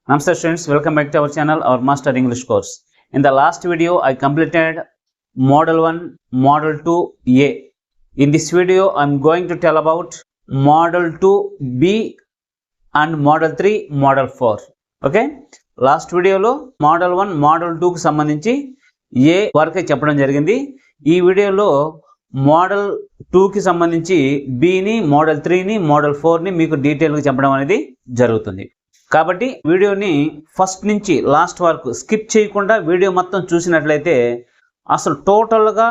Namaste students, welcome back to our channel, our Master English course. In the last video, I completed Model 1, Model 2A. In this video, I am going to tell about Model 2B and Model 3, Model 4. Okay? Last video lo Model 1, Model 2 కు సంబంధించి ఏ వరకే చెప్పడం జరిగింది. ఈ వీడియోలో model 2 కి సంబంధించి B ని, మోడల్ 3 ని, మోడల్ 4 ని మీకు డీటెయిల్ గా చెప్పడం అనేది జరుగుతుంది. కాబట్టి వీడియోని ఫస్ట్ నుంచి లాస్ట్ వరకు స్కిప్ చేయకుండా వీడియో మొత్తం చూసినట్లయితే అసలు టోటల్గా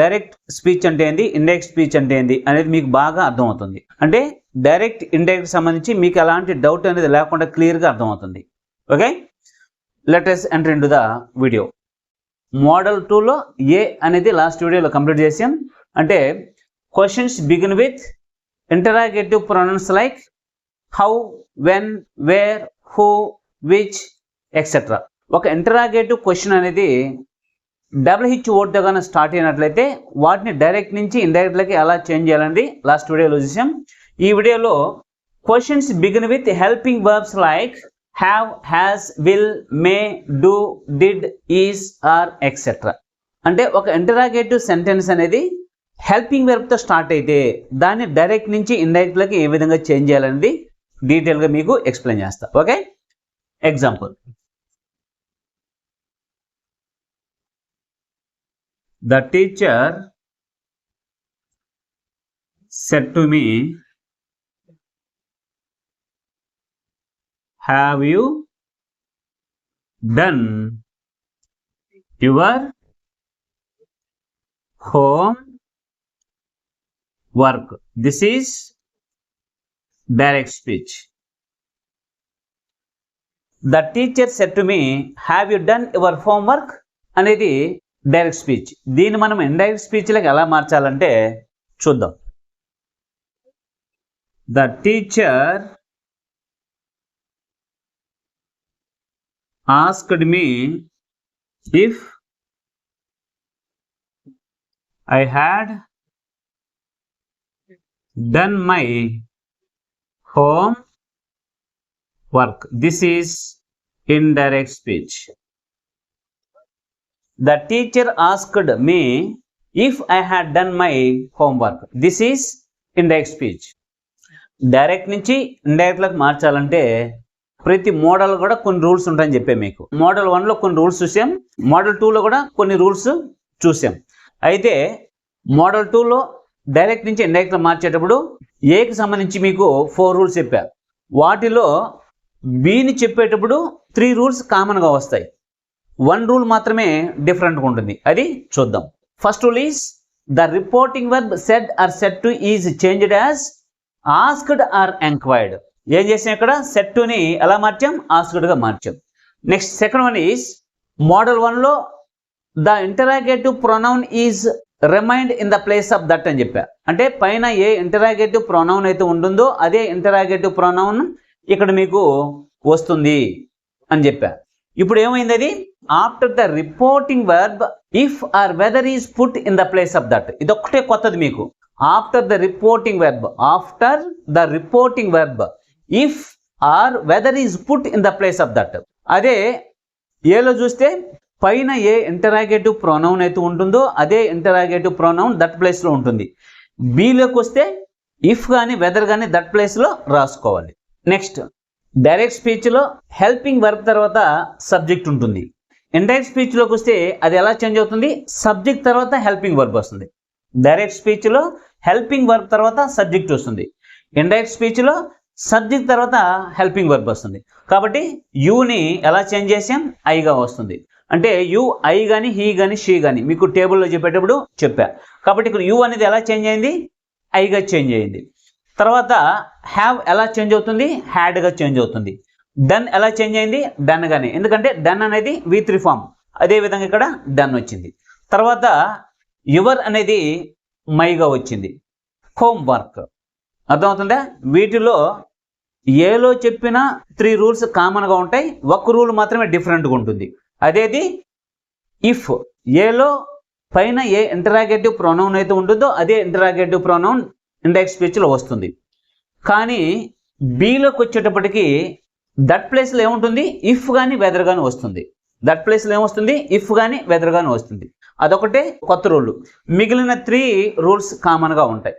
డైరెక్ట్ స్పీచ్ అంటే ఏంది, ఇండైరెక్ట్ స్పీచ్ అంటే ఏంది అనేది మీకు బాగా అర్థమవుతుంది. అంటే డైరెక్ట్ ఇండైరెక్ట్ సంబంధించి మీకు ఎలాంటి డౌట్ అనేది లేకుండా క్లియర్గా అర్థమవుతుంది. Okay, let us enter into the video. Model 2లో ఏ అనేది లాస్ట్ వీడియోలో కంప్లీట్ చేసాం. అంటే questions begin with interrogative pronouns like how, when, where, who, which etcetera. ఒక ఇంటరాగేటివ్ క్వశ్చన్ అనేది WH వర్డ్తో కానీ స్టార్ట్ అయినట్లయితే వాటిని డైరెక్ట్ నుంచి ఇండైరెక్ట్లకి ఎలా చేంజ్ చేయాలండి లాస్ట్ వీడియోలో చూసాం. ఈ వీడియోలో questions begin with helping verbs like have, has, will, May, do, did, is, are etcetera. అంటే ఒక ఇంటరాగేటివ్ సెంటెన్స్ అనేది హెల్పింగ్ వెర్బ్తో స్టార్ట్ అయితే దాన్ని డైరెక్ట్ నుంచి ఇండైరెక్ట్లకి ఏ విధంగా చేంజ్ చేయాలనేది డీటెయిల్గా మీకు ఎక్స్ప్లెయిన్ చేస్తా. Okay, example. The teacher said to me, have you done your home work? This is direct speech. The teacher said to me, have you done your homework? అనేది direct speech. దీన్ని మనం indirect స్పీచ్లకు ఎలా మార్చాలంటే చూద్దాం. The teacher asked me if I had done my home work. This is indirect speech. The teacher asked me if I had done my homework. This is indirect speech. Direct నుంచి ఇండైరెక్ట్లకు మార్చాలంటే ప్రతి model కూడా కొన్ని rules ఉంటాయని చెప్పే మీకు. Model 1లో కొన్ని rules చూసాం, మోడల్ 2లో కూడా కొన్ని రూల్స్ చూసాం. అయితే మోడల్ 2లో డైరెక్ట్ నుంచి ఇండైరెక్ట్ మార్చేటప్పుడు ఏకి సంబంధించి మీకు 4 రూల్స్ చెప్పా. వాటిలో బిని చెప్పేటప్పుడు 3 రూల్స్ కామన్గా వస్తాయి. 1 రూల్ మాత్రమే డిఫరెంట్గా ఉంటుంది. అది చూద్దాం. First rule is the reporting verb said or said to is changed as asked or enquired. ఏం చేసాం ఇక్కడ? సెడ్ టుని ఎలా మార్చాం? ఆస్క్డ్గా మార్చాం. Next second one is model 1లో the interrogative pronoun is remained in the place of that అని చెప్పా. అంటే పైన ఏ ఇంటరాగేటివ్ ప్రొనౌన్ అయితే ఉంటుందో అదే ఇంటరాగేటివ్ ప్రొనౌన్ ఇక్కడ మీకు వస్తుంది అని చెప్పా. ఇప్పుడు ఏమైంది? అది after the reporting verb if or whether is put in the place of that. ఇది ఒక్కటే కొత్తది మీకు. After the reporting verb, after the reporting verb if or whether is put in the place of that. అదే ఏలో చూస్తే పైన ఏ interrogative pronoun అయితే ఉంటుందో అదే ఇంటరాగేటివ్ ప్రొనౌన్ దట్ ప్లేస్లో ఉంటుంది. బీలోకి వస్తే ఇఫ్ కానీ వెదర్ కానీ దట్ ప్లేస్లో రాసుకోవాలి. నెక్స్ట్ డైరెక్ట్ స్పీచ్లో హెల్పింగ్ వర్బ్ తర్వాత సబ్జెక్ట్ ఉంటుంది. ఇండైరెక్ట్ స్పీచ్లోకి వస్తే అది ఎలా చేంజ్ అవుతుంది? సబ్జెక్ట్ తర్వాత హెల్పింగ్ వర్బ్ వస్తుంది. డైరెక్ట్ స్పీచ్లో హెల్పింగ్ వర్బ్ తర్వాత సబ్జెక్ట్ వస్తుంది. ఇండైరెక్ట్ స్పీచ్లో సబ్జెక్ట్ తర్వాత హెల్పింగ్ వర్బ్ వస్తుంది. కాబట్టి యూని ఎలా చేంజ్ చేసాం? ఐగా వస్తుంది. అంటే యూ ఐ కానీ, హీ కానీ, షీ కానీ మీకు టేబుల్లో చెప్పేటప్పుడు చెప్పా. కాబట్టి ఇక్కడ యూ అనేది ఎలా చేంజ్ అయింది? ఐగా చేంజ్ అయింది. తర్వాత హ్యావ్ ఎలా చేంజ్ అవుతుంది? హ్యాడ్గా చేంజ్ అవుతుంది. డన్ ఎలా చేంజ్ అయింది? డన్ గానే. ఎందుకంటే డన్ అనేది V3 ఫామ్. అదేవిధంగా ఇక్కడ డన్ వచ్చింది. తర్వాత యువర్ అనేది మైగా వచ్చింది. హోమ్ వర్క్ అర్థమవుతుందా? వీటిలో ఏలో చెప్పిన 3 రూల్స్ కామన్గా ఉంటాయి. ఒక రూల్ మాత్రమే డిఫరెంట్గా ఉంటుంది. అదేది ఇఫ్. ఏలో పైన ఏ ఇంటరాగేటివ్ ప్రొనౌన్ అయితే ఉంటుందో అదే ఇంటరాగేటివ్ ప్రొనౌన్ ఇండైరెక్ట్ స్పీచ్లో వస్తుంది. కానీ బీలోకి వచ్చేటప్పటికి దట్ ప్లేస్లో ఏముంటుంది, ఇఫ్ కానీ వెదర్ కానీ వస్తుంది. దట్ ప్లేస్లో ఏమొస్తుంది, ఇఫ్ కానీ వెదర్ కానీ వస్తుంది. అదొకటే కొత్త రూల్. మిగిలిన 3 రూల్స్ కామన్గా ఉంటాయి.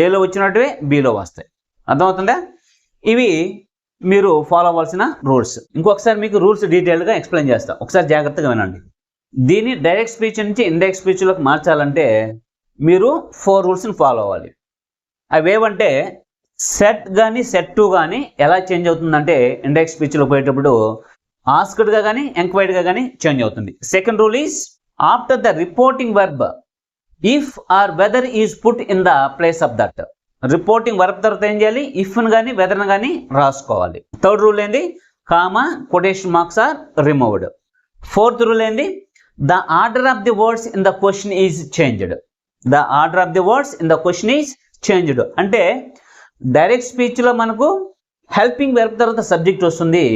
ఏలో వచ్చినట్టువే బిలో వస్తాయి. అర్థమవుతుందా? ఇవి మీరు ఫాలో అవ్వాల్సిన రూల్స్. ఇంకొకసారి మీకు రూల్స్ డీటెయిల్గా ఎక్స్ప్లెయిన్ చేస్తా, ఒకసారి జాగ్రత్తగా వినండి. దీన్ని డైరెక్ట్ స్పీచ్ నుంచి ఇండైరెక్ట్ స్పీచ్లోకి మార్చాలంటే మీరు 4 రూల్స్ని ఫాలో అవ్వాలి. అవి ఏవంటే, సెట్ కానీ సెట్ టు కానీ ఎలా చేంజ్ అవుతుందంటే ఇండైరెక్ట్ స్పీచ్లో పోయేటప్పుడు ఆస్క్డ్గా కానీ ఎంక్వైర్డ్గా కానీ చేంజ్ అవుతుంది. Second rule is after the reporting verb if or whether is put in the place of that. Reporting verb తర్వాత ఏం చేయాలి, ఇఫ్ను కానీ వెదర్ను కానీ రాసుకోవాలి. థర్డ్ రూల్ ఏంది, comma quotation marks are removed. Fourth rule ఏంది, the order of the words in the question is changed. The order of the words in the question is changed. అంటే డైరెక్ట్ స్పీచ్లో మనకు హెల్పింగ్ వెర్బ్ తర్వాత subject వస్తుంది.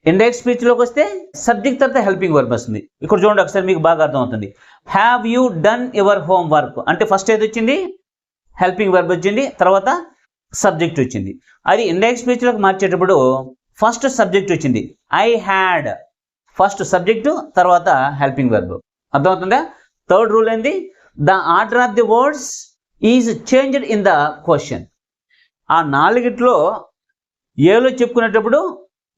Indirect స్పీచ్లోకి వస్తే subject తర్వాత helping verb వస్తుంది. ఇక్కడ చూడండి ఒకసారి మీకు బాగా అర్థమవుతుంది. Have you done your home work అంటే ఫస్ట్ ఏది వచ్చింది, హెల్పింగ్ వర్బ్ వచ్చింది, తర్వాత సబ్జెక్ట్ వచ్చింది. అది ఇండైరెక్ట్ స్పీచ్లోకి మార్చేటప్పుడు ఫస్ట్ సబ్జెక్ట్ వచ్చింది, ఐ హ్యాడ్, ఫస్ట్ సబ్జెక్టు తర్వాత హెల్పింగ్ వర్బ్. అర్థమవుతుందా? థర్డ్ రూల్ ఏంది, the order of the words is changed in the question. ఆ 4గిట్లో ఏలో చెప్పుకునేటప్పుడు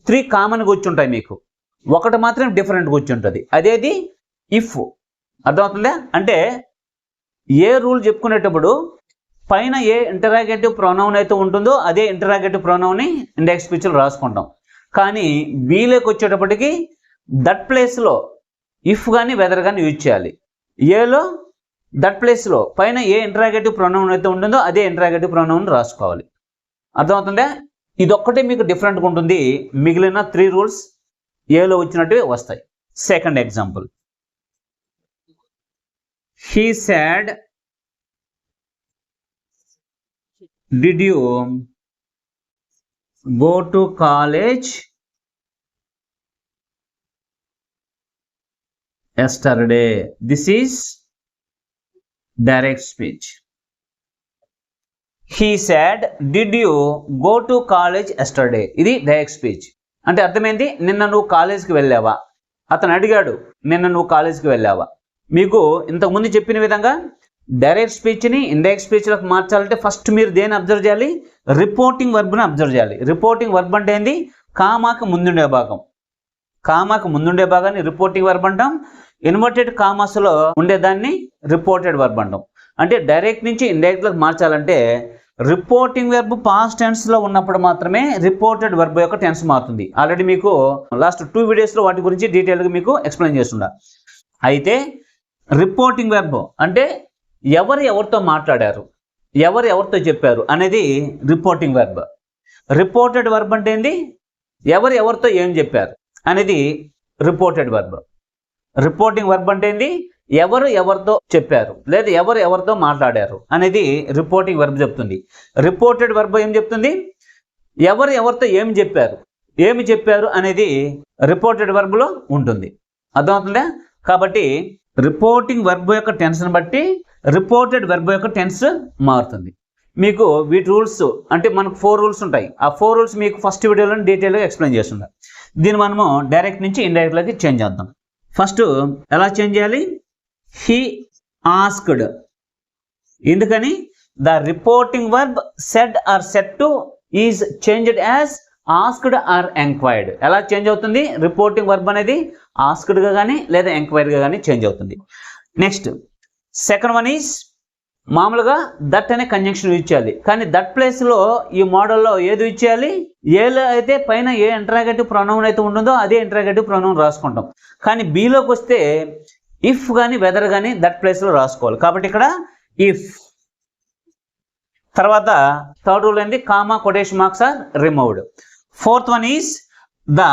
3 కామన్గా వచ్చుంటాయి, మీకు ఒకటి మాత్రం డిఫరెంట్గా వచ్చి ఉంటుంది. అదేది, ఇఫ్. అర్థమవుతుందా? అంటే ఏ రూల్ చెప్పుకునేటప్పుడు పైన ఏ ఇంటరాగేటివ్ ప్రొనౌన్ అయితే ఉంటుందో అదే ఇంటరాగేటివ్ ప్రొనౌన్ని ఇండైరెక్ట్ స్పీచ్లో రాసుకుంటాం. కానీ బీలోకి వచ్చేటప్పటికి దట్ ప్లేస్లో ఇఫ్ కానీ వెదర్ కానీ యూజ్ చేయాలి. ఏలో దట్ ప్లేస్లో పైన ఏ ఇంటరాగేటివ్ ప్రొనౌన్ అయితే ఉంటుందో అదే ఇంటరాగేటివ్ ప్రొనౌన్ రాసుకోవాలి. అర్థమవుతుందా? ఇదొక్కటే మీకు డిఫరెంట్గా ఉంటుంది. మిగిలిన 3 రూల్స్ ఏలో వచ్చినట్టు వస్తాయి. Second example, he said, did you go to college yesterday? This is direct speech. He said, did you go to college yesterday? ఇది డైరెక్ట్ స్పీచ్. అంటే అర్థమైంది, నిన్న నువ్వు కాలేజ్కి వెళ్ళావా. అతను అడిగాడు, నిన్న నువ్వు కాలేజ్కి వెళ్ళావా. మీకు ఇంతకుముందు చెప్పిన విధంగా డైరెక్ట్ స్పీచ్ని ఇండైరెక్ట్ స్పీచ్లోకి మార్చాలంటే ఫస్ట్ మీరు దేన్ని అబ్జర్వ్ చేయాలి, రిపోర్టింగ్ వర్బ్ని అబ్జర్వ్ చేయాలి. రిపోర్టింగ్ వర్బ్ అంటే ఏంది, కామాకు ముందుండే భాగం. కామాకు ముందుండే భాగాన్ని రిపోర్టింగ్ వర్బ్ అంటాం. ఇన్వర్టెడ్ కామాస్లో ఉండేదాన్ని రిపోర్టెడ్ వర్బ్ అంటాం. అంటే డైరెక్ట్ నుంచి ఇండైరెక్ట్లోకి మార్చాలంటే రిపోర్టింగ్ వెర్బ్ పాస్ట్ టెన్స్లో ఉన్నప్పుడు మాత్రమే రిపోర్టెడ్ వెర్బ్ యొక్క టెన్స్ మారుతుంది. ఆల్రెడీ మీకు లాస్ట్ 2 వీడియోస్లో వాటి గురించి డీటెయిల్గా మీకు ఎక్స్ప్లెయిన్ చేస్తున్నా. అయితే రిపోర్టింగ్ వెర్బ్ అంటే ఎవరితో మాట్లాడారు, ఎవరితో చెప్పారు అనేది రిపోర్టింగ్ వెర్బ్. రిపోర్టెడ్ వెర్బ్ అంటే ఏంది, ఎవరితో ఏం చెప్పారు అనేది రిపోర్టెడ్ వెర్బ్. రిపోర్టింగ్ వెర్బ్ అంటే ఏంది, ఎవరితో చెప్పారు లేదా ఎవరితో మాట్లాడారు అనేది రిపోర్టింగ్ వెర్బ్ చెప్తుంది. రిపోర్టెడ్ వెర్బ్ ఏం చెప్తుంది, ఎవరితో ఏమి చెప్పారు అనేది రిపోర్టెడ్ వెర్బ్లో ఉంటుంది. అర్థమవుతుందా? కాబట్టి రిపోర్టింగ్ వెర్బ్ యొక్క టెన్స్ని బట్టి రిపోర్టెడ్ వెర్బ్ యొక్క టెన్స్ మారుతుంది. మీకు వీటి రూల్స్ అంటే మనకు 4 రూల్స్ ఉంటాయి. ఆ 4 రూల్స్ మీకు ఫస్ట్ వీడియోలో డీటెయిల్గా ఎక్స్ప్లెయిన్ చేస్తున్నా. దీన్ని మనము డైరెక్ట్ నుంచి ఇండైరెక్ట్లోకి చేంజ్ చేద్దాం. ఫస్ట్ ఎలా చేంజ్ చేయాలి, హీ ఆస్క్డ్. ఎందుకని, the reporting verb said or said to is changed as asked or enquired. ఎలా చేంజ్ అవుతుంది, రిపోర్టింగ్ వర్బ్ అనేది ఆస్క్డ్గా కానీ లేదా ఎంక్వైర్డ్గా కానీ చేంజ్ అవుతుంది. నెక్స్ట్ సెకండ్ వన్ ఈజ్, మామూలుగా దట్ అనే కంజంక్షన్ యూజ్ చేయాలి. కానీ దట్ ప్లేస్లో ఈ మోడల్లో ఏది యూజ్ చేయాలి, ఏలో అయితే పైన ఏ ఇంటరాగేటివ్ ప్రొనౌన్ అయితే ఉంటుందో అదే ఇంటరాగేటివ్ ప్రొనౌన్ రాసుకుంటాం. కానీ బీలోకి వస్తే ఇఫ్ కానీ వెదర్ కానీ దట్ ప్లేస్లో రాసుకోవాలి. కాబట్టి ఇక్కడ ఇఫ్. తర్వాత థర్డ్ రూల్ ఏంది, comma quotation marks are removed. Fourth one is, the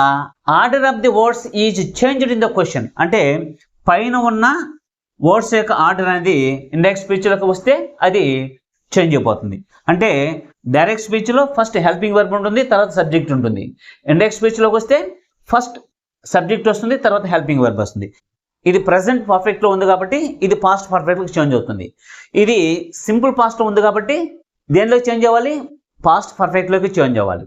order of the words is changed in the question. అంటే పైన ఉన్న వర్డ్స్ యొక్క ఆర్డర్ అనేది ఇండైరెక్ట్ స్పీచ్లోకి వస్తే అది చేంజ్ అయిపోతుంది. అంటే డైరెక్ట్ స్పీచ్లో ఫస్ట్ హెల్పింగ్ వర్బ్ ఉంటుంది, తర్వాత సబ్జెక్ట్ ఉంటుంది. ఇండైరెక్ట్ స్పీచ్లోకి వస్తే ఫస్ట్ సబ్జెక్ట్ వస్తుంది, తర్వాత హెల్పింగ్ వర్బ్ వస్తుంది. ఇది ప్రజెంట్ పర్ఫెక్ట్లో ఉంది కాబట్టి ఇది పాస్ట్ పర్ఫెక్ట్లోకి చేంజ్ అవుతుంది. ఇది సింపుల్ పాస్ట్లో ఉంది కాబట్టి దేనిలోకి చేంజ్ అవ్వాలి, పాస్ట్ పర్ఫెక్ట్లోకి చేంజ్ అవ్వాలి.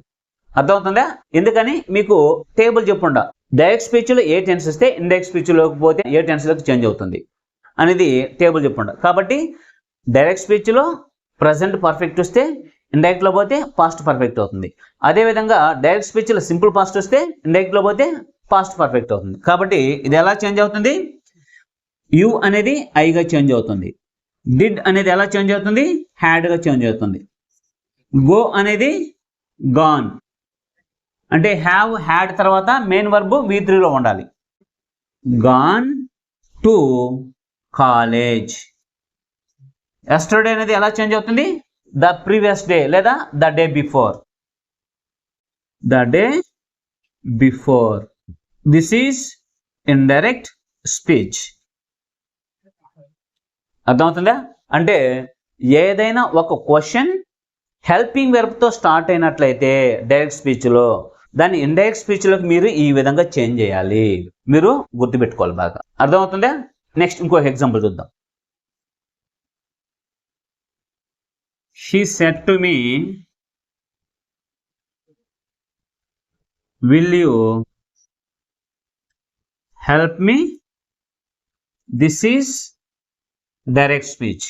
అర్థమవుతుందా? ఎందుకని మీకు టేబుల్ చెప్పుండా డైరెక్ట్ స్పీచ్లో ఏ టెన్స్ వస్తే ఇండైరెక్ట్ స్పీచ్లోకి పోతే ఏ టెన్స్లోకి చేంజ్ అవుతుంది అనేది టేబుల్ చెప్పుండా. కాబట్టి డైరెక్ట్ స్పీచ్లో ప్రజెంట్ పర్ఫెక్ట్ వస్తే ఇండైరెక్ట్లో పోతే పాస్ట్ పర్ఫెక్ట్ అవుతుంది. అదేవిధంగా డైరెక్ట్ స్పీచ్లో సింపుల్ పాస్ట్ వస్తే ఇండైరెక్ట్లో పోతే పాస్ట్ పర్ఫెక్ట్ అవుతుంది. కాబట్టి ఇది ఎలా చేంజ్ అవుతుంది? యు అనేది ఐగా చేంజ్ అవుతుంది. డిడ్ అనేది ఎలా చేంజ్ అవుతుంది? హ్యాడ్గా చేంజ్ అవుతుంది. గో అనేది గాన్, అంటే హ్యావ్ హ్యాడ్ తర్వాత మెయిన్ వర్బ్ V3లో ఉండాలి. Gone to college. ఎస్టర్డే అనేది ఎలా చేంజ్ అవుతుంది? ద ప్రీవియస్ డే లేదా the day before. The day before. This is indirect speech. అర్థమవుతుందా? అంటే ఏదైనా ఒక క్వశ్చన్ హెల్పింగ్ వెర్బ్తో స్టార్ట్ అయినట్లయితే డైరెక్ట్ స్పీచ్లో దాన్ని ఇండైరెక్ట్ స్పీచ్లోకి మీరు ఈ విధంగా చేంజ్ చేయాలి. మీరు గుర్తుపెట్టుకోవాలి బాగా. అర్థమవుతుందా? నెక్స్ట్ ఇంకో ఎగ్జాంపుల్ చూద్దాం. She said to me, will you help me? This is direct speech.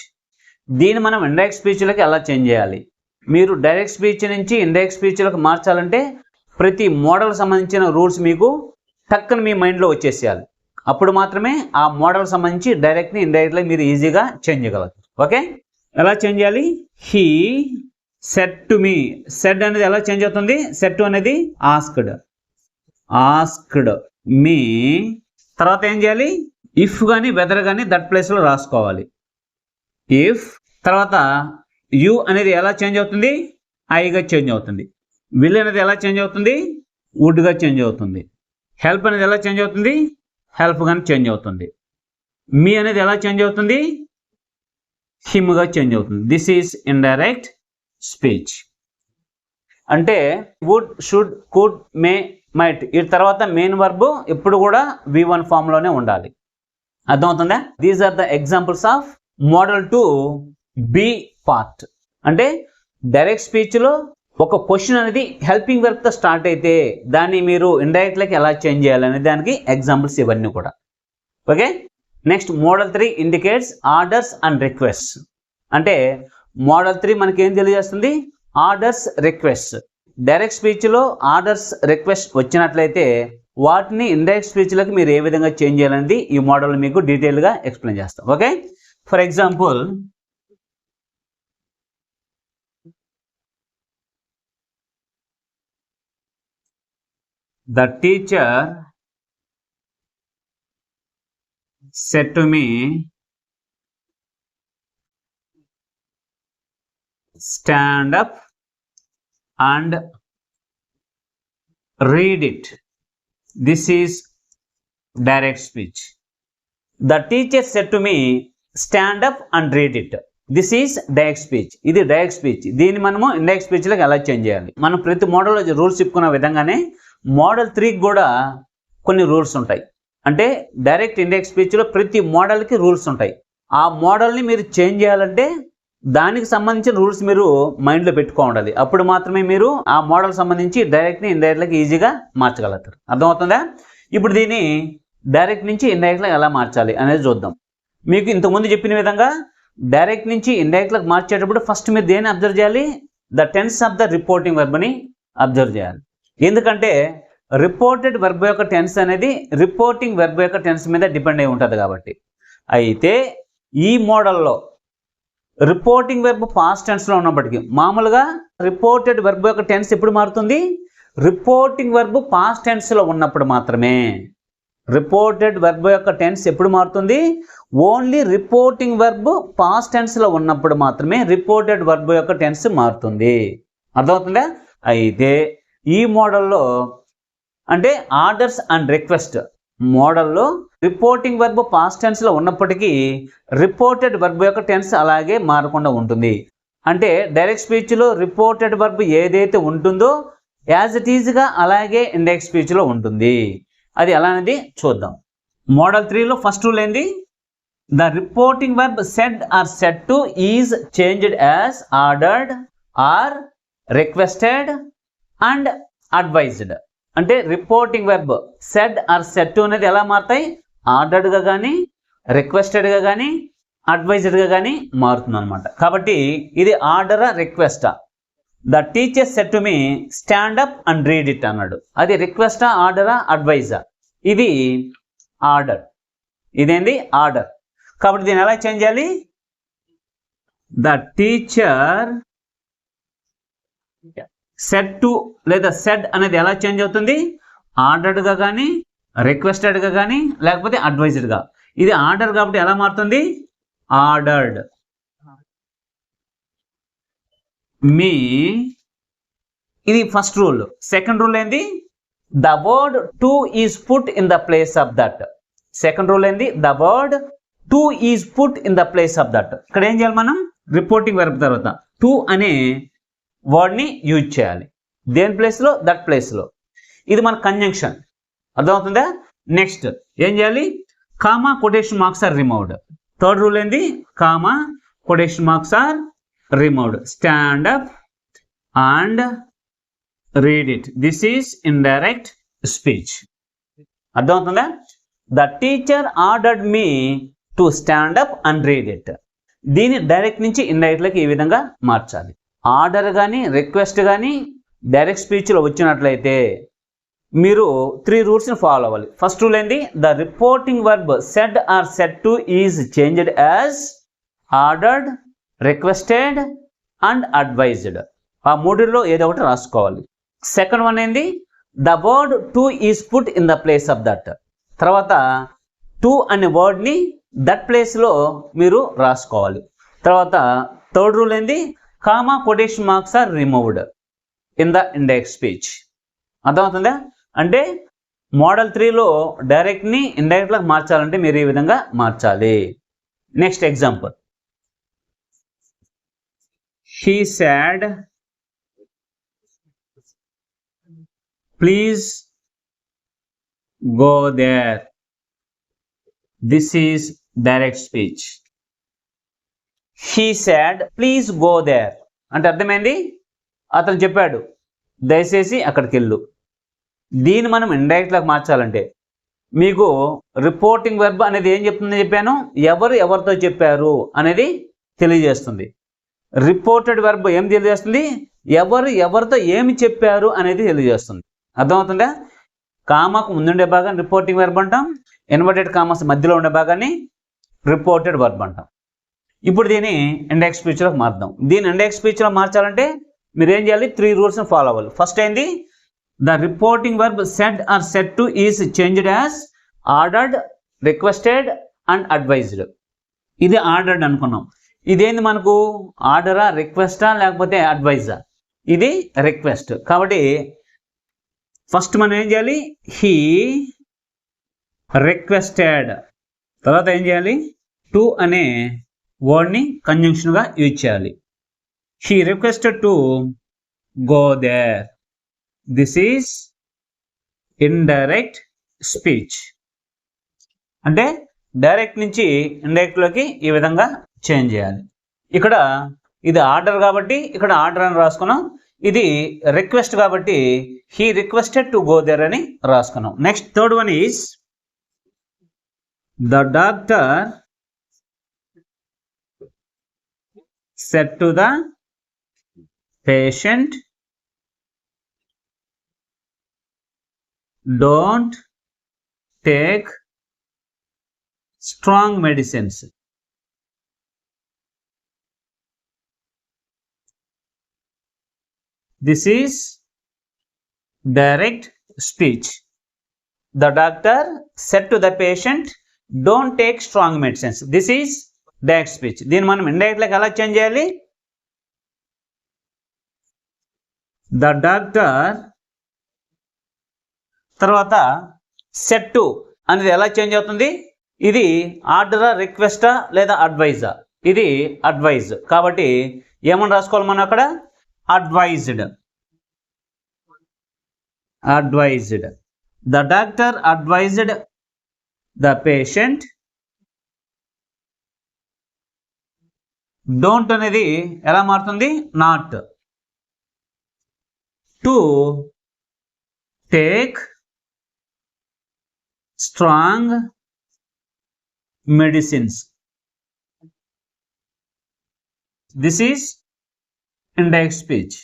దీన్ని మనం ఇండైరెక్ట్ స్పీచ్లోకి ఎలా చేంజ్ చేయాలి? మీరు డైరెక్ట్ స్పీచ్ నుంచి ఇండైరెక్ట్ స్పీచ్లోకి మార్చాలంటే ప్రతి మోడల్ సంబంధించిన రూల్స్ మీకు టక్కన మీ మైండ్లో వచ్చేసేయాలి. అప్పుడు మాత్రమే ఆ మోడల్ సంబంధించి డైరెక్ట్ని ఇండైరెక్ట్గా మీరు ఈజీగా చేంజ్ చేయగలరు. ఓకే, ఎలా చేంజ్ చేయాలి? He said to me. Said అనేది ఎలా చేంజ్ అవుతుంది? సెడ్ టు అనేది ఆస్క్డ్. ఆస్క్డ్ మీ తర్వాత ఏం చేయాలి? ఇఫ్ కానీ వెదర్ కానీ దట్ ప్లేస్లో రాసుకోవాలి. ఇఫ్ తర్వాత యు అనేది ఎలా చేంజ్ అవుతుంది? ఐగా చేంజ్ అవుతుంది. విల్ అనేది ఎలా చేంజ్ అవుతుంది? వుడ్గా చేంజ్ అవుతుంది. హెల్ప్ అనేది ఎలా చేంజ్ అవుతుంది? హెల్ప్ గాని చేంజ్ అవుతుంది. మీ అనేది ఎలా చేంజ్ అవుతుంది? హిమ్గా చేంజ్ అవుతుంది. This is indirect speech. అంటే would, should, could, may, might ఈ తర్వాత మెయిన్ వర్బ్ ఎప్పుడు కూడా V1 ఫామ్లోనే ఉండాలి. అర్థమవుతుందా? These are the examples of model two B part. అంటే డైరెక్ట్ స్పీచ్లో ఒక క్వశ్చన్ అనేది హెల్పింగ్ వర్బ్తో స్టార్ట్ అయితే దాన్ని మీరు ఇండైరెక్ట్లోకి ఎలా చేంజ్ చేయాలనే దానికి ఎగ్జాంపుల్స్ ఇవన్నీ కూడా. Okay, next model 3 indicates orders and request. అంటే మోడల్ 3 మనకి ఏం తెలియజేస్తుంది? Orders, request. డైరెక్ట్ స్పీచ్లో ఆర్డర్స్, రిక్వెస్ట్ వచ్చినట్లయితే వాటిని ఇండైరెక్ట్ స్పీచ్లోకి మీరు ఏ విధంగా చేంజ్ చేయాలనేది ఈ మోడల్ మీకు డీటెయిల్గా ఎక్స్ప్లెయిన్ చేస్తాం. Okay, for example the teacher said to me, stand up and read it. This is direct speech. The teacher said to me, stand up and read it. This is direct speech. ఇది direct speech. దీన్ని మనము indirect స్పీచ్లోకి ఎలా change చేయాలి? మనం ప్రతి మోడల్లో rules చెప్పుకున్న విధంగానే మోడల్ 3కి కూడా కొన్ని రూల్స్ ఉంటాయి. అంటే డైరెక్ట్ ఇండైరెక్ట్ స్పీచ్లో ప్రతి మోడల్కి రూల్స్ ఉంటాయి. ఆ మోడల్ని మీరు చేంజ్ చేయాలంటే దానికి సంబంధించిన రూల్స్ మీరు మైండ్లో పెట్టుకోవాలి. అప్పుడు మాత్రమే మీరు ఆ మోడల్ సంబంధించి డైరెక్ట్ని ఇండైరెక్ట్లోకి ఈజీగా మార్చగలుగుతారు. అర్థమవుతుందా? ఇప్పుడు దీన్ని డైరెక్ట్ నుంచి ఇండైరెక్ట్గా ఎలా మార్చాలి అనేది చూద్దాం. మీకు ఇంతకుముందు చెప్పిన విధంగా డైరెక్ట్ నుంచి ఇండైరెక్ట్లోకి మార్చేటప్పుడు ఫస్ట్ మీరు దేన్ని అబ్జర్వ్ చేయాలి? The tense of the reporting వర్బ్ని అబ్జర్వ్ చేయాలి. ఎందుకంటే రిపోర్టెడ్ వెర్బ్ యొక్క టెన్స్ అనేది రిపోర్టింగ్ వెర్బ్ యొక్క టెన్స్ మీద డిపెండ్ అయి ఉంటుంది కాబట్టి. అయితే ఈ మోడల్లో రిపోర్టింగ్ వెర్బ్ పాస్ట్ టెన్స్లో ఉన్నప్పటికీ మామూలుగా రిపోర్టెడ్ వెర్బ్ యొక్క టెన్స్ ఎప్పుడు మారుతుంది? రిపోర్టింగ్ వెర్బ్ పాస్ట్ టెన్స్లో ఉన్నప్పుడు మాత్రమే. రిపోర్టెడ్ వెర్బ్ యొక్క టెన్స్ ఎప్పుడు మారుతుంది? ఓన్లీ రిపోర్టింగ్ వెర్బ్ పాస్ట్ టెన్స్లో ఉన్నప్పుడు మాత్రమే రిపోర్టెడ్ వెర్బ్ యొక్క టెన్స్ మారుతుంది. అర్థమవుతుందా? అయితే ఈ మోడల్లో అంటే ఆర్డర్స్ అండ్ రిక్వెస్ట్ మోడల్లో రిపోర్టింగ్ వెర్బ్ పాస్ట్ టెన్స్లో ఉన్నప్పటికీ రిపోర్టెడ్ వెర్బ్ యొక్క టెన్స్ అలాగే మారకుండా ఉంటుంది. అంటే డైరెక్ట్ స్పీచ్లో రిపోర్టెడ్ వెర్బ్ ఏదైతే ఉంటుందో యాజ్ ఇట్ ఈజ్గా అలాగే ఇండైరెక్ట్ స్పీచ్లో ఉంటుంది. అది ఎలా అనేది చూద్దాం. మోడల్ 3లో ఫస్ట్ రూల్ ఏంది? The reporting verb said or said to is changed as ordered or requested and advised. అంటే reporting verb said or said to అనేది ఎలా మారుతాయి? ఆర్డర్డ్గా కానీ, రిక్వెస్టెడ్గా కానీ, అడ్వైజ్డ్గా కానీ మారుతుంది అనమాట. కాబట్టి ఇది ఆర్డరా రిక్వెస్టా? The teacher said to me stand up and read it అన్నాడు. అది రిక్వెస్టా, ఆర్డరా, అడ్వైజా? ఇది ఆర్డర్. ఇదేంది? ఆర్డర్. కాబట్టి దీన్ని ఎలా చేంజ్ చేయాలి? ద టీచర్ సెడ్ టు లేదా సెడ్ అనేది ఎలా చేంజ్ అవుతుంది? ఆర్డర్డ్గా కానీ, రిక్వెస్టెడ్గా కానీ, లేకపోతే అడ్వైజ్డ్గా. ఇది ఆర్డర్ కాబట్టి ఎలా మారుతుంది? Ordered me. ఇది ఫస్ట్ రూల్. సెకండ్ రూల్ ఏంది? The word to is put in the place of that. Second rule ఏంది? The word to is put in the place of that. ఇక్కడ ఏం చేయాలి మనం? రిపోర్టింగ్ వెర్బ్ తర్వాత టు అనే వర్డ్ని use చేయాలి. దేని ప్లేస్లో? దట్ ప్లేస్లో. ఇది మన కంజంక్షన్. అర్థమవుతుందా? నెక్స్ట్ ఏం చేయాలి? Comma quotation marks are removed. Third rule ఏంది? Comma quotation marks are removed. Stand up and read it. This is indirect speech. అర్థమవుతుందా? The teacher ordered me to stand up and read it. దీన్ని direct నుంచి ఇండైరెక్ట్లోకి ఈ విధంగా మార్చాలి. Order కానీ, request కానీ డైరెక్ట్ స్పీచ్లో వచ్చినట్లయితే మీరు 3 రూల్స్ని ఫాలో అవ్వాలి. ఫస్ట్ రూల్ ఏంది? The reporting verb said or said to is changed as ordered, requested and advised. ఆ మూడులో ఏదో ఒకటి రాసుకోవాలి. సెకండ్ వన్ ఏంది? The word to is put in the place of that. తర్వాత టు అనే వర్డ్ని దట్ ప్లేస్లో మీరు రాసుకోవాలి. తర్వాత థర్డ్ రూల్ ఏంది? Comma quotation marks are removed in the indirect speech. అర్థమవుతుందా? అంటే మోడల్ 3లో డైరెక్ట్ని ఇండైరెక్ట్గా మార్చాలంటే మీరు ఈ విధంగా మార్చాలి. Next example. He said please go there. This is direct speech. He said please go there అంటే అర్థమైంది? అతను చెప్పాడు దయచేసి అక్కడికి వెళ్ళు. దీన్ని మనం ఇండైరెక్ట్లోకి మార్చాలంటే మీకు రిపోర్టింగ్ వెర్బ్ అనేది ఏం చెప్తుందని చెప్పాను? ఎవరు ఎవరితో చెప్పారు అనేది తెలియజేస్తుంది. రిపోర్టెడ్ వెర్బ్ ఏం తెలియజేస్తుంది? ఎవరు ఎవరితో ఏమి చెప్పారు అనేది తెలియజేస్తుంది. అర్థమవుతుందా? కామాకు ముందుండే భాగాన్ని రిపోర్టింగ్ వెర్బ్ అంటాం. ఇన్వర్టెడ్ కామాస్ మధ్యలో ఉండే భాగాన్ని రిపోర్టెడ్ వెర్బ్ అంటాం. ఇప్పుడు దీన్ని ఇండైరెక్ట్ స్పీచ్లోకి మార్దాం. దీన్ని ఇండైరెక్ట్ స్పీచ్లో మార్చాలంటే మీరు ఏం చేయాలి? 3 రూల్స్ని ఫాలో అవ్వాలి. ఫస్ట్ ఏంది? The reporting verb said or said to is changed as ordered, requested and advised. ఇది ఆర్డర్డ్ అనుకున్నాం. ఇదేంది మనకు? ఆర్డరా, రిక్వెస్టా లేకపోతే అడ్వైజా? ఇది రిక్వెస్ట్. కాబట్టి ఫస్ట్ మనం ఏం చేయాలి? He requested. తర్వాత ఏం చేయాలి? టు అనే వర్డ్ని కంజంక్షన్గా యూజ్ చేయాలి. He requested to go there. This is indirect speech. అంటే డైరెక్ట్ నుంచి ఇండైరెక్ట్లోకి ఈ విధంగా చేంజ్ చేయాలి. ఇక్కడ ఇది ఆర్డర్ కాబట్టి ఇక్కడ ఆర్డర్ అని రాసుకున్నాం. ఇది రిక్వెస్ట్ కాబట్టి he requested to go there అని రాసుకున్నాం. Next third one is the doctor said to the patient, don't take strong medicines. This is direct speech. The doctor said to the patient, don't take strong medicines. This is direct speech. దీన్ని మనం ఇండైరెక్ట్గా ఎలా change చేయాలి? The doctor తర్వాత said to అనేది ఎలా change అవుతుంది? ఇది ఆర్డరా, రిక్వెస్టా లేదా అడ్వైజా? ఇది అడ్వైజ్. కాబట్టి ఏమని రాసుకోవాలి మనం అక్కడ? Advised. Advised. The doctor advised the patient. Don't అనేది ఎలా మారుతుంది? Not. To take strong medicines. This is indirect speech.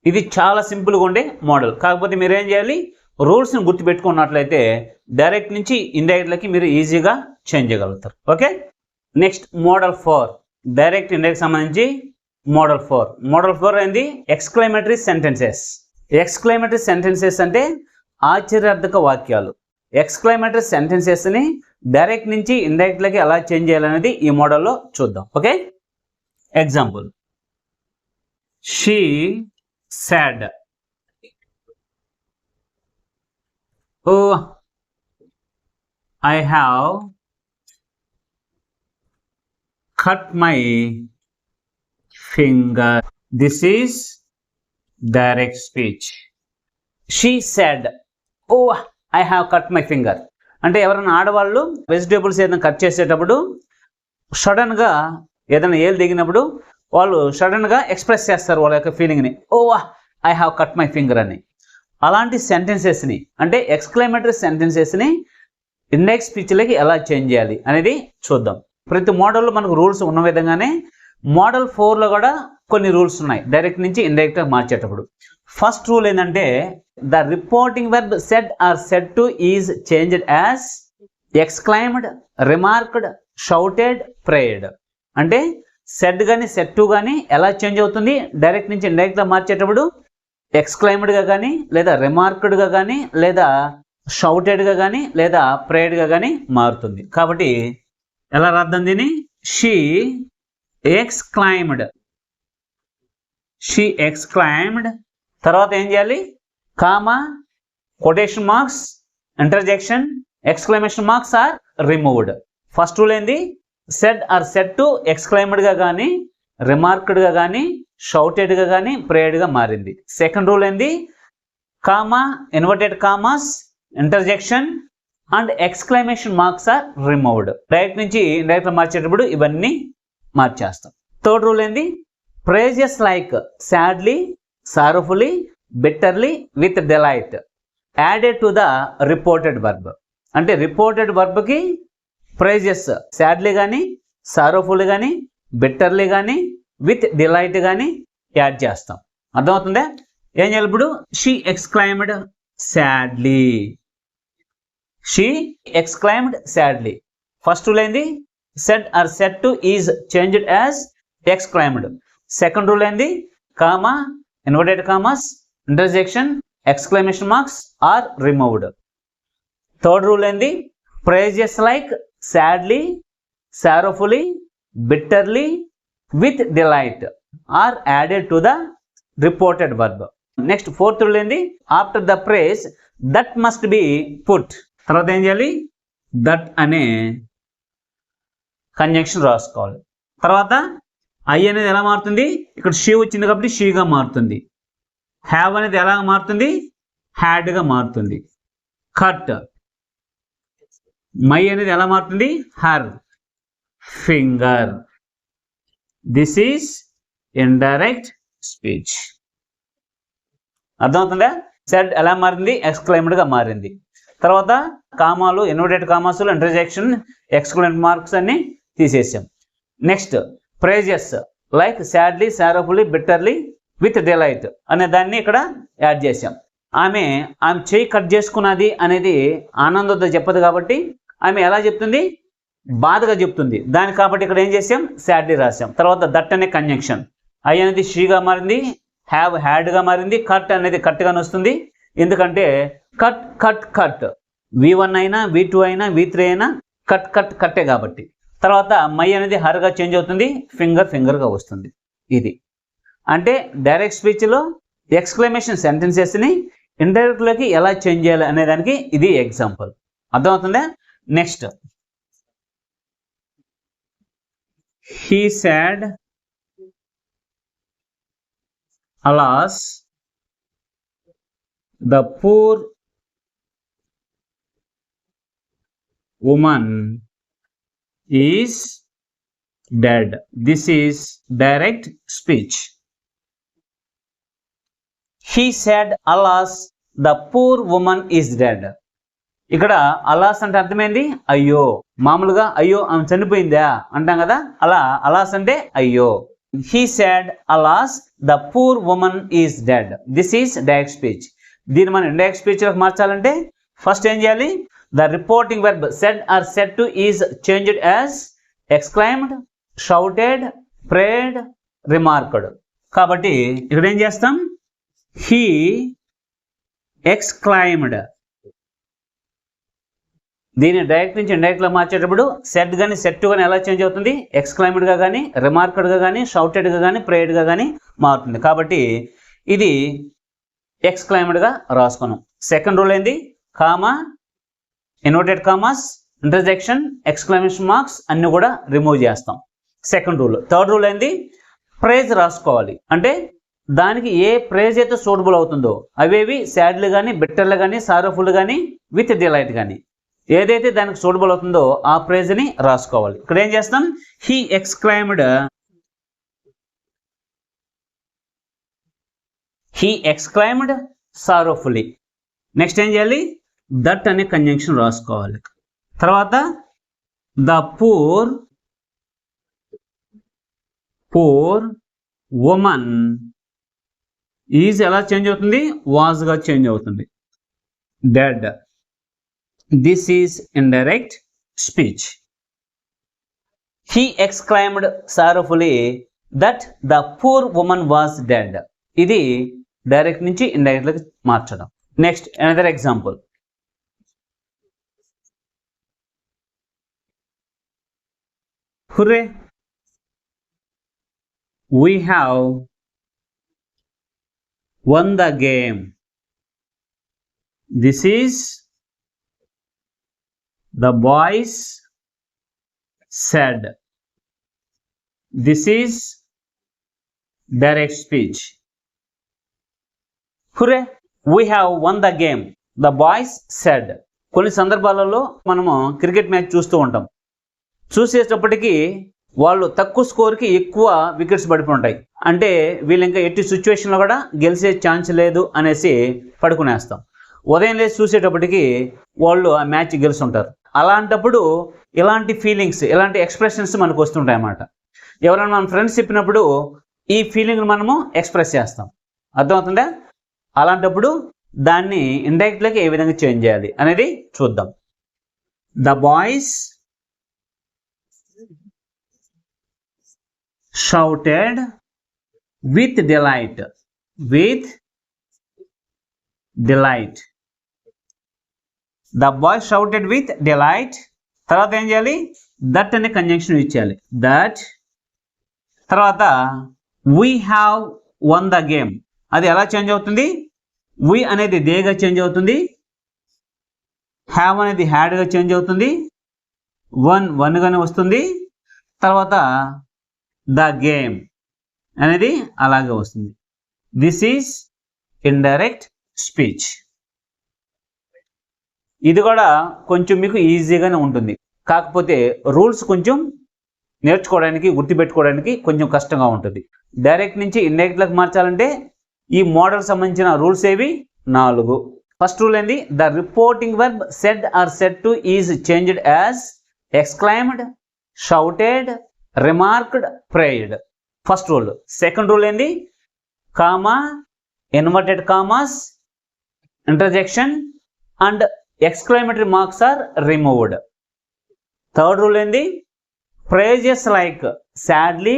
ఇది చాలా సింపుల్గా ఉండే మోడల్. కాకపోతే మీరు ఏం చేయాలి, రూల్స్ని గుర్తుపెట్టుకున్నట్లయితే డైరెక్ట్ నుంచి ఇండైరెక్ట్లకి మీరు ఈజీగా చేంజ్ చేయగలుగుతారు. Okay, next model 4, direct indirect సంబంధించి మోడల్ 4. మోడల్ 4 ఏంది, ఎక్స్క్లమేటరీ సెంటెన్సెస్. ఎక్స్క్లమేటరీ సెంటెన్సెస్ అంటే ఆశ్చర్యార్థక వాక్యాలు. ఎక్స్క్లమేటరీ సెంటెన్సెస్ని డైరెక్ట్ నుంచి ఇండైరెక్ట్లకి ఎలా చేంజ్ చేయాలనేది ఈ మోడల్లో చూద్దాం. Okay, example, she said, oh, I have cut my finger. This is direct speech. She said, oh, I have cut my finger. అంటే ఎవరైనా ఆడవాళ్ళు వెజిటేబుల్స్ ఏదైనా కట్ చేసేటప్పుడు సడన్గా ఏదైనా ఏలు దిగినప్పుడు వాళ్ళు సడన్గా ఎక్స్ప్రెస్ చేస్తారు వాళ్ళ యొక్క ఫీలింగ్ని, oh I have cut my finger అని. అలాంటి సెంటెన్సెస్ని అంటే ఎక్స్క్లమేటరీ సెంటెన్సెస్ని ఇండైరెక్ట్ స్పీచ్లకి ఎలా చేంజ్ చేయాలి అనేది చూద్దాం. ప్రతి మోడల్లో మనకు రూల్స్ ఉన్న విధంగానే మోడల్ 4లో కూడా కొన్ని రూల్స్ ఉన్నాయి డైరెక్ట్ నుంచి ఇండైరెక్ట్గా మార్చేటప్పుడు. ఫస్ట్ రూల్ ఏంటంటే, the reporting verb said or said to is changed as exclaimed, remarked, shouted, prayed. అంటే సెడ్ కానీ సెడ్ టు కానీ ఎలా చేంజ్ అవుతుంది డైరెక్ట్ నుంచి ఇండైరెక్ట్గా మార్చేటప్పుడు, ఎక్స్క్లైమ్డ్గా కానీ లేదా రిమార్క్డ్గా కానీ లేదా షౌటెడ్గా కానీ లేదా ప్రేయర్డ్గా కానీ మారుతుంది. కాబట్టి ఎలా రాద్దాం దీన్ని, షీ ఎక్స్క్లైమ్డ్, షీ ఎక్స్క్లైమ్డ్. తర్వాత ఏం చేయాలి, comma, quotation marks, interjection, exclamation marks are removed. First rule ఏంది, సెడ్ ఆర్ సెడ్ టు ఎక్స్క్లైమ్డ్గా కానీ రిమార్క్డ్గా కానీ షౌటెడ్గా కానీ ప్రేయర్డ్గా మారింది. సెకండ్ రూల్ ఏంది, comma, inverted commas, interjection and exclamation marks are removed. Direct నుంచి ఇండైరెక్ట్ మార్చేటప్పుడు ఇవన్నీ మార్చేస్తాం. థర్డ్ రూల్ ఏంది, phrases like sadly, sorrowfully, bitterly, with delight added to the reported verb. అంటే రిపోర్టెడ్ వర్బ్కి ప్రైజెస్ సాడ్లీ కానీ సారోఫుల్ కానీ బిట్టర్లీ కానీ విత్ డిలైట్ కానీ యాడ్ చేస్తాం. అర్థమవుతుందా? ఏం చేయాలి ఇప్పుడు, she exclaimed sadly, she exclaimed sadly. First rule ఏంది, said or said to is changed as exclaimed. Second rule ఏంది, comma, inverted commas, interjection, exclamation marks are removed. Third rule ఏంది, phrases like sadly, sorrowfully, bitterly, with delight are added to the reported verb. Next, fourth rule ఏంది, after the phrase that must be put, తర్వాత ఏం చేయాలి, that అనే conjunction రాసుకోవాలి. తర్వాత I అనేది ఎలా మారుతుంది, ఇక్కడ షీ వచ్చింది కాబట్టి షీగా మారుతుంది. హ్యావ్ అనేది ఎలా మారుతుంది, హ్యాడ్గా మారుతుంది. కట్, మై అనేది ఎలా మారుతుంది, her. Finger, this is indirect speech. అర్థమవుతుందా? సెడ్ ఎలా మారింది, ఎక్స్క్లైమ్డ్గా మారింది. తర్వాత కామాలు, inverted commas, interjection, exclamation marks అన్ని తీసేసాం. Next phrases like sadly, sorrowfully, bitterly, with delight అనే దాన్ని ఇక్కడ యాడ్ చేసాం. ఆమె చేయి కట్ చేసుకున్నది అనేది ఆనందంతో చెప్పదు కాబట్టి ఆమె ఎలా చెప్తుంది, బాధగా చెప్తుంది. దాని కాబట్టి ఇక్కడ ఏం చేసాం, సాడ్లీ రాసాం. తర్వాత దట్ అనే కంజంక్షన్, ఐ అనేది షీగా మారింది, హ్యావ్ హ్యాడ్గా మారింది, కట్ అనేది కట్గా వస్తుంది. ఎందుకంటే కట్ కట్ కట్, V1 అయినా V2 అయినా V3 అయినా కట్ కట్ కట్టే కాబట్టి. తర్వాత మై అనేది హర్గా చేంజ్ అవుతుంది, ఫింగర్ ఫింగర్గా వస్తుంది. ఇది అంటే డైరెక్ట్ స్పీచ్లో ఎక్స్క్లమేషన్ సెంటెన్సెస్ని ఇండైరెక్ట్లోకి ఎలా చేంజ్ చేయాలి అనే దానికి ఇది ఎగ్జాంపుల్. అర్థమవుతుందా? Next, he said, alas, the poor woman is dead. This is direct speech. he said, alas, the poor woman is dead. ఇక్కడ అలాస్ అంటే అర్థమైంది అయ్యో. మామూలుగా అయ్యో ఆమె చనిపోయిందా అంటాం కదా, అలా అలాస్ అంటే అయ్యో. he said, alas, the poor woman is dead. this is direct speech. దీన్ని మనం ఇండైరెక్ట్ స్పీచ్ లోకి మార్చాలంటే ఫస్ట్ ఏం చేయాలి? the reporting verb said or said to is changed as exclaimed, shouted, prayed, remarked. కాబట్టి ఇక్కడ ఏం చేస్తాం? he exclaimed. దీన్ని డైరెక్ట్ నుంచి ఇండైరెక్ట్ గా మార్చేటప్పుడు సెడ్ గానీ సెట్ టు గానీ ఎలా చేంజ్ అవుతుంది? ఎక్స్క్లైమ్డ్ గా కానీ, రిమార్క్డ్ గా కానీ, షౌటెడ్ గా కానీ, ప్రేయర్డ్ గా కానీ మారుతుంది. కాబట్టి ఇది ఎక్స్క్లైమ్డ్ గా రాసుకున్నాం. సెకండ్ రూల్ ఏంది? Comma, inverted commas, interjection, exclamation marks అన్ని కూడా రిమూవ్ చేస్తాం. Second rule. థర్డ్ రూల్ ఏంది? ప్రైజ్ రాసుకోవాలి. అంటే దానికి ఏ ప్రైజ్ అయితే సూటబుల్ అవుతుందో అవేవి సాడ్లు కానీ, బిట్టర్లు కానీ, సారోఫుల్ కానీ, విత్ డిలైట్ కానీ ఏదైతే దానికి సూటబుల్ అవుతుందో ఆ ప్రైజ్ని రాసుకోవాలి. ఇక్కడ ఏం చేస్తాం? He exclaimed సారోఫుల్లీ. నెక్స్ట్ ఏం చేయాలి? దట్ అనే కంజంక్షన్ రాసుకోవాలి. తర్వాత ద పూర్ ఉమన్ ఈజ్ ఎలా చేంజ్ అవుతుంది? వాజ్ గా చేంజ్ అవుతుంది. Dead. This is indirect speech. He exclaimed sorrowfully that the poor woman was dead. ఇది డైరెక్ట్ నుంచి ఇండైరెక్ట్ గా మార్చడం. Next another example. Hurray, we have won the game. This is the boys said. This is direct speech. Hooray, we have won the game. The boys said. కొన్ని సందర్భాలలో మనము cricket match చూస్తూ ఉంటాం. చూసేటప్పటికీ వాళ్ళు తక్కువ స్కోర్కి ఎక్కువ వికెట్స్ పడిపోయి ఉంటాయి. అంటే వీళ్ళు ఇంకా ఎట్టి సిచ్యువేషన్లో కూడా గెలిచే ఛాన్స్ లేదు అనేసి పడుకునేస్తాం. ఉదయం లేచి చూసేటప్పటికి వాళ్ళు ఆ మ్యాచ్ గెలుస్తుంటారు. అలాంటప్పుడు ఇలాంటి ఫీలింగ్స్, ఇలాంటి ఎక్స్ప్రెషన్స్ మనకు వస్తుంటాయి అన్నమాట. ఎవరైనా మన ఫ్రెండ్స్ చెప్పినప్పుడు ఈ ఫీలింగ్ మనము ఎక్స్ప్రెస్ చేస్తాం. అర్థమవుతుందా? అలాంటప్పుడు దాన్ని ఇండైరెక్ట్లోకి ఏ విధంగా చేంజ్ చేయాలి అనేది చూద్దాం. The boys shouted with delight. The boy shouted with delight. తర్వాత ఏం చేయాలి? దట్ అనే కంజంక్షన్ ఇచ్చేయాలి. దట్. తర్వాత we have won the game. అది ఎలా చేంజ్ అవుతుంది? we అనేది దేగా చేంజ్ అవుతుంది. have అనేది had గా చేంజ్ అవుతుంది. వన్ గానే వస్తుంది. తర్వాత ద గేమ్ అనేది అలాగే వస్తుంది. This is indirect speech. ఇది కూడా కొంచెం మీకు ఈజీగానే ఉంటుంది. కాకపోతే రూల్స్ కొంచెం నేర్చుకోవడానికి, గుర్తుపెట్టుకోవడానికి కొంచెం కష్టంగా ఉంటుంది. డైరెక్ట్ నుంచి ఇండైరెక్ట్లకు మార్చాలంటే ఈ మోడల్ సంబంధించిన రూల్స్ ఏవి? 4. ఫస్ట్ రూల్ ఏంది? The reporting verb said or said to is changed as exclaimed, shouted, remarked, prayed. First rule. Second rule ఏంది? Comma, inverted commas, interjection and exclamatory marks are removed. Third rule ఏంది? Phrases like sadly,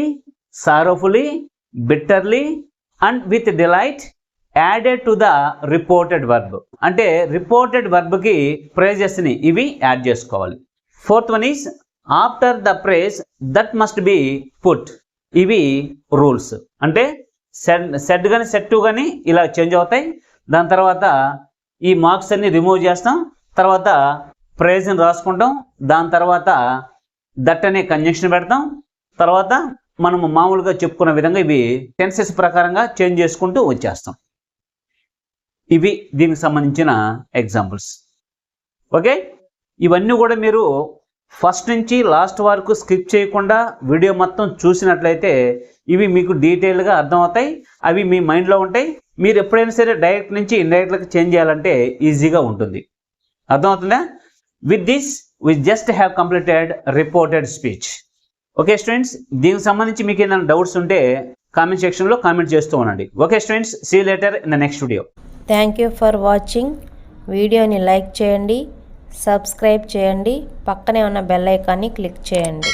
sorrowfully, bitterly and with delight added to the reported verb. అంటే reported వర్బ్కి ప్రైజెస్ని ఇవి add చేసుకోవాలి. Fourth one is after the phrase that must be put. ఇవి rules. అంటే said కానీ set to కానీ ఇలా చేంజ్ అవుతాయి. దాని తర్వాత ఈ మార్క్స్ అన్ని రిమూవ్ చేస్తాం. తర్వాత ప్రైజ్ని రాసుకుంటాం. దాని తర్వాత దట్ అనే కంజంక్షన్ పెడతాం. తర్వాత మనము మామూలుగా చెప్పుకున్న విధంగా ఇవి టెన్సెస్ ప్రకారంగా చేంజ్ చేసుకుంటూ వచ్చేస్తాం. ఇవి దీనికి సంబంధించిన ఎగ్జాంపుల్స్. ఓకే, ఇవన్నీ కూడా మీరు ఫస్ట్ నుంచి లాస్ట్ వరకు స్కిప్ చేయకుండా వీడియో మొత్తం చూసినట్లయితే ఇవి మీకు డీటెయిల్గా అర్థమవుతాయి. అవి మీ మైండ్లో ఉంటాయి. మీరు ఎప్పుడైనా సరే డైరెక్ట్ నుంచి ఇండైరెక్ట్లకు చేంజ్ చేయాలంటే ఈజీగా ఉంటుంది. అర్థమవుతుందా? With this we just have completed reported speech. Okay students, దీనికి సంబంధించి మీకు ఏమైనా డౌట్స్ ఉంటే కామెంట్ సెక్షన్లో కామెంట్ చేస్తూ ఉండండి. Okay students, see you later in the next video. Thank you for watching. వీడియోని లైక్ చేయండి, సబ్స్క్రైబ్ చేయండి, పక్కనే ఉన్న బెల్ ఐకాన్ని క్లిక్ చేయండి.